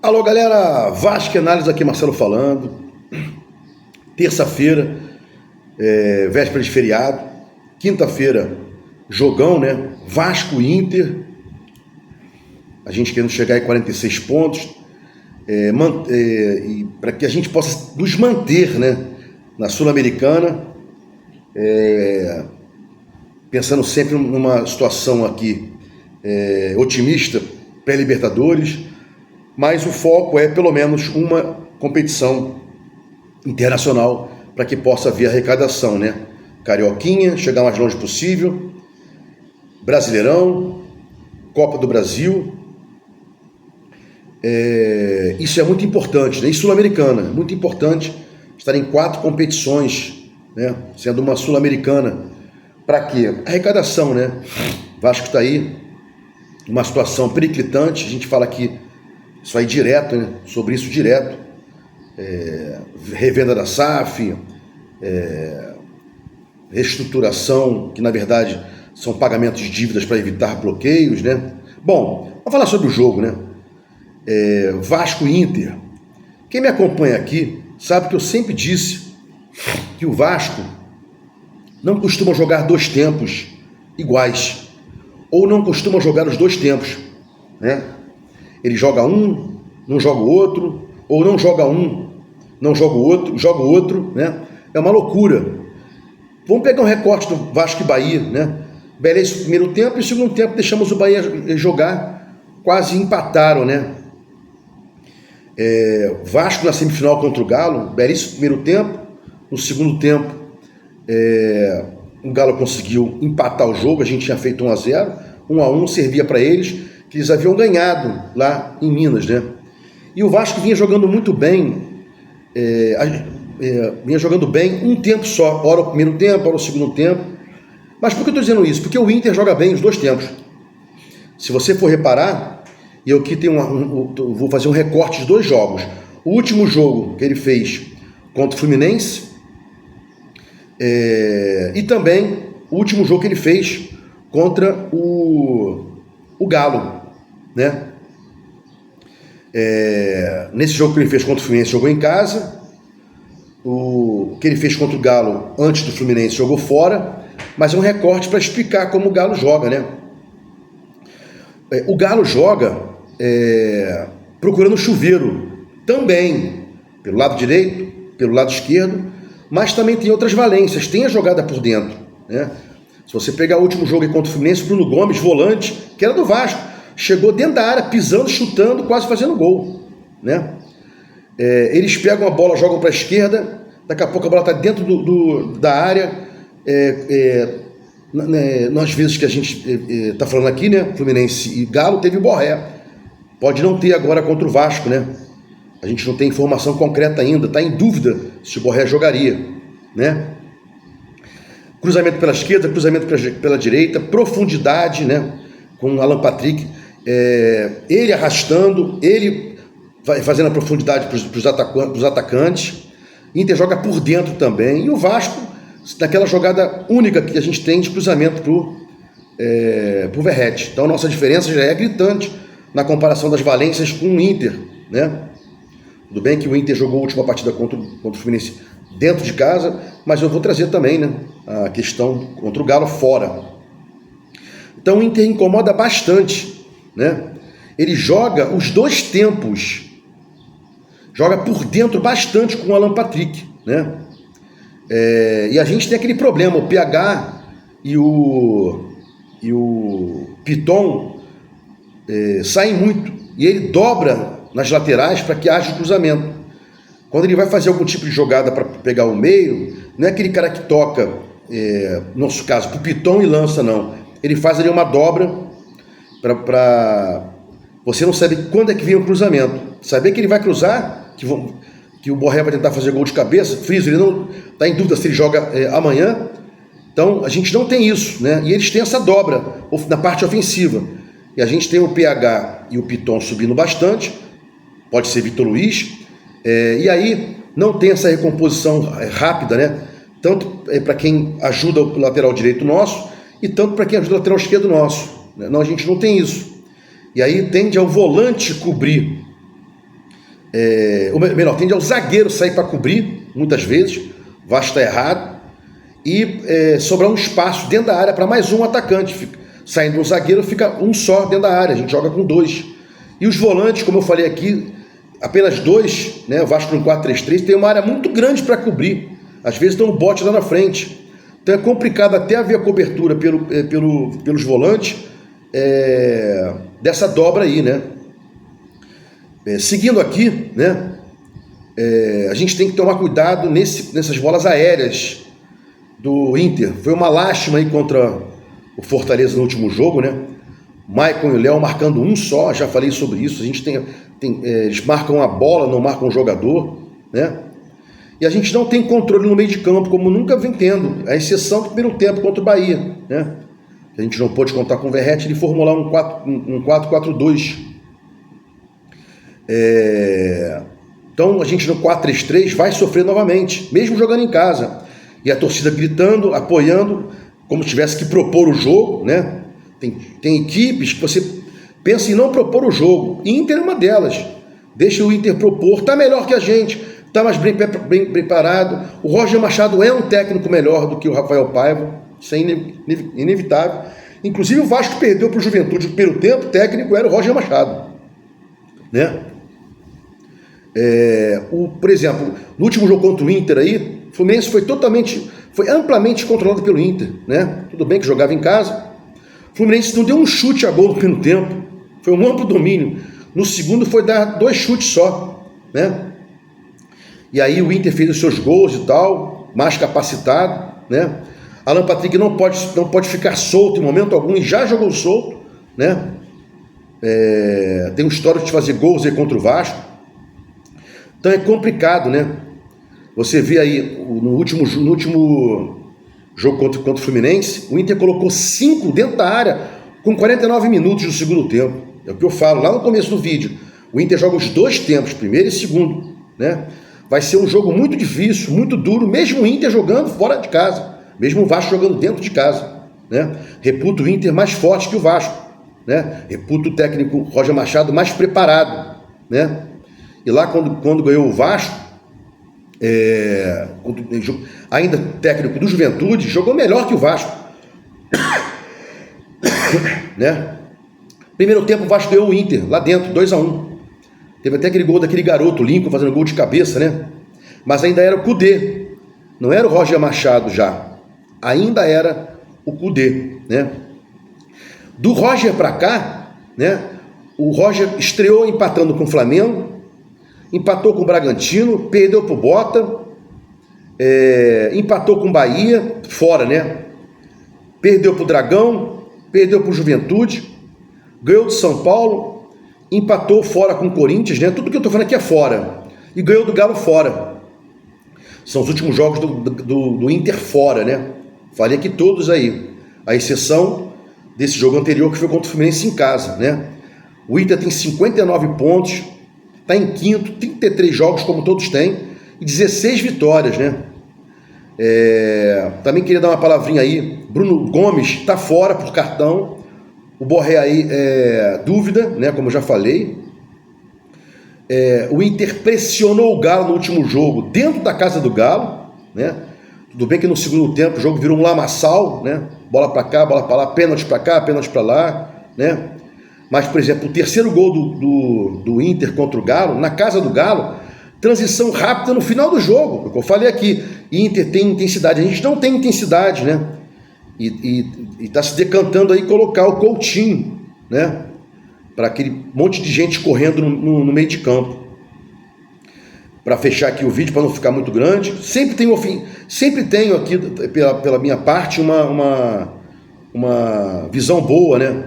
Alô galera, Vasco Análise aqui, Marcelo falando. Terça-feira, véspera de feriado. Quinta-feira, jogão, né? Vasco e Inter. A gente querendo chegar em 46 pontos. Para que a gente possa nos manter, né, na Sul-Americana. Pensando sempre numa situação aqui otimista, pré-Libertadores. Mas o foco é pelo menos uma competição internacional para que possa haver arrecadação, né? Carioquinha, chegar o mais longe possível, Brasileirão, Copa do Brasil. Isso é muito importante, né? E Sul-Americana, muito importante estar em 4 competições, né? Sendo uma Sul-Americana. Para quê? Arrecadação, né? Vasco está aí, uma situação periclitante, a gente fala aqui isso aí direto, né? Sobre isso direto. Revenda da SAF, reestruturação, que na verdade são pagamentos de dívidas para evitar bloqueios, né? Bom, vamos falar sobre o jogo, né? Vasco e Inter. Quem me acompanha aqui sabe que eu sempre disse que o Vasco não costuma jogar 2 tempos iguais, ou não costuma jogar os 2 tempos, né? Ele joga um, não joga o outro, ou não joga um, não joga o outro, né? É uma loucura. Vamos pegar um recorte do Vasco e Bahia, né? Beleza, primeiro tempo, e segundo tempo deixamos o Bahia jogar, quase empataram, né? Vasco na semifinal contra o Galo, belíssimo primeiro tempo, no segundo tempo o Galo conseguiu empatar o jogo, a gente tinha feito 1-0, 1-1 servia para eles, que eles haviam ganhado lá em Minas, né? E o Vasco vinha jogando muito bem, um tempo só, ora o primeiro tempo, ora o segundo tempo. Mas por que eu estou dizendo isso? Porque o Inter joga bem os 2 tempos. Se você for reparar, e eu aqui tenho vou fazer um recorte de 2 jogos. O último jogo que ele fez contra o Fluminense, e também o último jogo que ele fez contra o Galo, né? Nesse jogo que ele fez contra o Fluminense, jogou em casa. O que ele fez contra o Galo antes do Fluminense, jogou fora. Mas é um recorte para explicar como o Galo joga, né? O Galo joga procurando chuveiro também, pelo lado direito, pelo lado esquerdo, mas também tem outras valências, tem a jogada por dentro, né? Se você pegar o último jogo aí contra o Fluminense, Bruno Gomes, volante, que era do Vasco, chegou dentro da área, pisando, chutando, quase fazendo gol, né? Eles pegam a bola, jogam para a esquerda, daqui a pouco a bola está dentro da área. Nas vezes que a gente está falando aqui, né? Fluminense e Galo, teve o Borré. Pode não ter agora contra o Vasco, né? A gente não tem informação concreta ainda, está em dúvida se o Borré jogaria, né? Cruzamento pela esquerda, cruzamento pela direita, profundidade, né? Com o Alan Patrick, ele arrastando, ele vai fazendo a profundidade para os atacantes. Inter joga por dentro também. E o Vasco, naquela jogada única que a gente tem de cruzamento para o Verratti. Então a nossa diferença já é gritante na comparação das valências com o Inter, né? Tudo bem que o Inter jogou a última partida contra o Fluminense dentro de casa, mas eu vou trazer também, né, a questão contra o Galo fora. Então o Inter incomoda bastante, né? Ele joga os 2 tempos, joga por dentro bastante com o Alan Patrick, né? E a gente tem aquele problema, o PH e o Piton saem muito, e ele dobra nas laterais para que haja o cruzamento. Quando ele vai fazer algum tipo de jogada para pegar o meio, não é aquele cara que toca, no nosso caso, para o Piton e lança, não. Ele faz ali uma dobra para você não sabe quando é que vem o cruzamento. Saber que ele vai cruzar, que o Borré vai tentar fazer gol de cabeça, friso, ele não está em dúvida se ele joga amanhã. Então a gente não tem isso, né? E eles têm essa dobra na parte ofensiva. E a gente tem o PH e o Piton subindo bastante, pode ser Vitor Luiz, e aí não tem essa recomposição rápida, né? Tanto para quem ajuda o lateral direito nosso, e tanto para quem ajuda o lateral esquerdo nosso, né? Não, a gente não tem isso. E aí tende ao volante cobrir ou melhor, tende ao zagueiro sair para cobrir, muitas vezes, o Vasco está errado, e sobrar um espaço dentro da área para mais um atacante. Saindo um zagueiro, fica um só dentro da área, a gente joga com 2. E os volantes, como eu falei aqui, apenas 2, né? O Vasco no 4-3-3 tem uma área muito grande para cobrir, às vezes tem um bote lá na frente, então é complicado até haver a cobertura pelos volantes dessa dobra aí, né? Seguindo aqui, né? A gente tem que tomar cuidado nessas bolas aéreas do Inter. Foi uma lástima aí contra o Fortaleza no último jogo, né? Maicon e o Léo marcando um só, já falei sobre isso. A gente eles marcam a bola, não marcam o jogador, né? E a gente não tem controle no meio de campo, como nunca vem tendo, a exceção do primeiro tempo contra o Bahia, né? A gente não pôde contar com o Verratti, ele formular um 4-4-2. Então a gente no 4-3-3 vai sofrer novamente, mesmo jogando em casa. E a torcida gritando, apoiando, como se tivesse que propor o jogo, né? Tem equipes que você pensa em não propor o jogo. Inter é uma delas. Deixa o Inter propor, está melhor que a gente, está mais bem preparado. O Roger Machado é um técnico melhor do que o Rafael Paiva, isso é inevitável. Inclusive o Vasco perdeu para o Juventude no primeiro tempo, o técnico era o Roger Machado, né? Por exemplo, no último jogo contra o Inter aí, o Fluminense foi amplamente controlado pelo Inter, né? Tudo bem que jogava em casa. O Fluminense não deu um chute a gol no primeiro tempo, foi um amplo domínio. No segundo foi dar 2 chutes só, né? E aí o Inter fez os seus gols e tal, mais capacitado, né? Alan Patrick não pode ficar solto em momento algum, e já jogou solto, né? Tem um histórico de fazer gols aí contra o Vasco. Então é complicado, né? Você vê aí, no último jogo contra o Fluminense, o Inter colocou 5 dentro da área com 49 minutos do segundo tempo. É o que eu falo lá no começo do vídeo. O Inter joga os 2 tempos, primeiro e segundo, né? Vai ser um jogo muito difícil, muito duro, mesmo o Inter jogando fora de casa, mesmo o Vasco jogando dentro de casa, né? Reputo o Inter mais forte que o Vasco, né? Reputo o técnico Roger Machado mais preparado, né? E lá quando ganhou o Vasco, ainda técnico do Juventude, jogou melhor que o Vasco, né? Primeiro tempo o Vasco ganhou o Inter, lá dentro, 2-1. Teve até aquele gol daquele garoto, Lincoln, fazendo gol de cabeça, né? Mas ainda era o Kudê, não era o Roger Machado já, ainda era o Kudê, né? Do Roger para cá, né? O Roger estreou empatando com o Flamengo, empatou com o Bragantino, perdeu para o Bota, empatou com o Bahia, fora, né? Perdeu para o Dragão, perdeu para o Juventude, ganhou do São Paulo, empatou fora com o Corinthians, né? Tudo que eu estou falando aqui é fora. E ganhou do Galo fora. São os últimos jogos do Inter fora, né? Falei aqui todos aí. A exceção desse jogo anterior que foi contra o Fluminense em casa, né? O Inter tem 59 pontos, está em quinto, 33 jogos como todos têm, e 16 vitórias, né? Também queria dar uma palavrinha aí. Bruno Gomes está fora por cartão. O Borré aí dúvida, né? Como eu já falei. O Inter pressionou o Galo no último jogo, dentro da casa do Galo, né? Tudo bem que no segundo tempo o jogo virou um lamaçal, né? Bola para cá, bola para lá, pênalti para cá, pênalti para lá, né? Mas, por exemplo, o terceiro gol do Inter contra o Galo, na casa do Galo, transição rápida no final do jogo. Eu falei aqui, Inter tem intensidade, a gente não tem intensidade, né? E está se decantando aí colocar o Coutinho, né? Para aquele monte de gente correndo no meio de campo. Para fechar aqui o vídeo, para não ficar muito grande, sempre tenho aqui, pela minha parte, uma visão boa, né?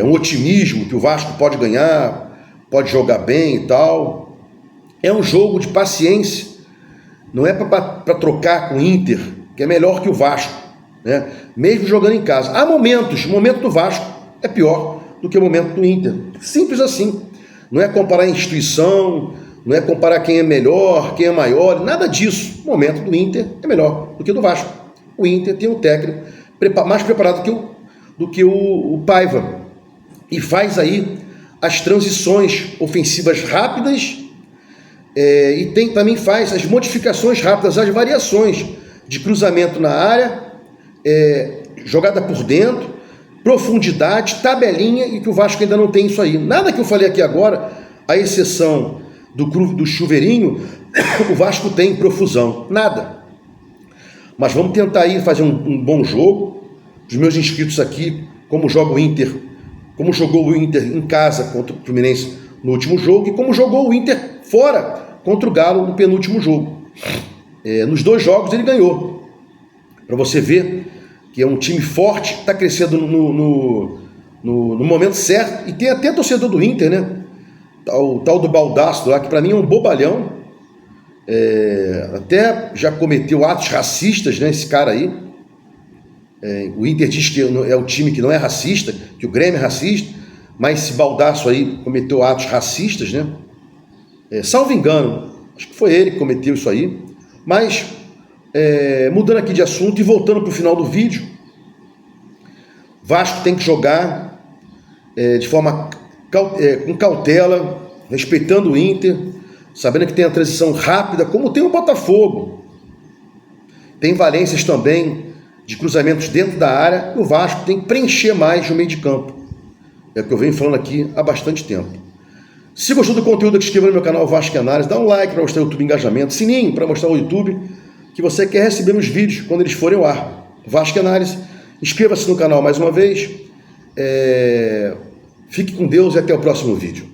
Um otimismo que o Vasco pode ganhar, pode jogar bem e tal. É um jogo de paciência, não é para trocar com o Inter, que é melhor que o Vasco, né? Mesmo jogando em casa. Há momentos, o momento do Vasco é pior do que o momento do Inter. Simples assim. Não é comparar a instituição, não é comparar quem é melhor, quem é maior, nada disso. O momento do Inter é melhor do que o do Vasco. O Inter tem um técnico mais preparado do que o Paiva. E faz aí as transições ofensivas rápidas E também faz as modificações rápidas, as variações de cruzamento na área, jogada por dentro, profundidade, tabelinha, e que o Vasco ainda não tem isso aí. Nada que eu falei aqui agora, à exceção do chuveirinho, o Vasco tem profusão. Nada. Mas vamos tentar aí fazer um bom jogo. Os meus inscritos aqui, como jogou o Inter em casa contra o Fluminense no último jogo, e como jogou o Inter fora contra o Galo no penúltimo jogo. Nos 2 jogos ele ganhou. Para você ver que é um time forte, está crescendo no momento certo, e tem até torcedor do Inter, né? O tal do Baldasso lá, que para mim é um bobalhão, até já cometeu atos racistas, né? Esse cara aí. O Inter diz que é o time que não é racista, que o Grêmio é racista, mas esse Baldasso aí cometeu atos racistas, né? Salvo engano, acho que foi ele que cometeu isso aí. Mas, mudando aqui de assunto e voltando para o final do vídeo, Vasco tem que jogar de forma com cautela, respeitando o Inter, sabendo que tem a transição rápida, como tem o Botafogo. Tem valências também de cruzamentos dentro da área, e o Vasco tem que preencher mais no meio de campo. É o que eu venho falando aqui há bastante tempo. Se gostou do conteúdo, se inscreva no meu canal Vasco Análise, dá um like para mostrar o YouTube engajamento, sininho para mostrar ao YouTube que você quer receber os vídeos quando eles forem ao ar. Vasco Análise, inscreva-se no canal mais uma vez, fique com Deus e até o próximo vídeo.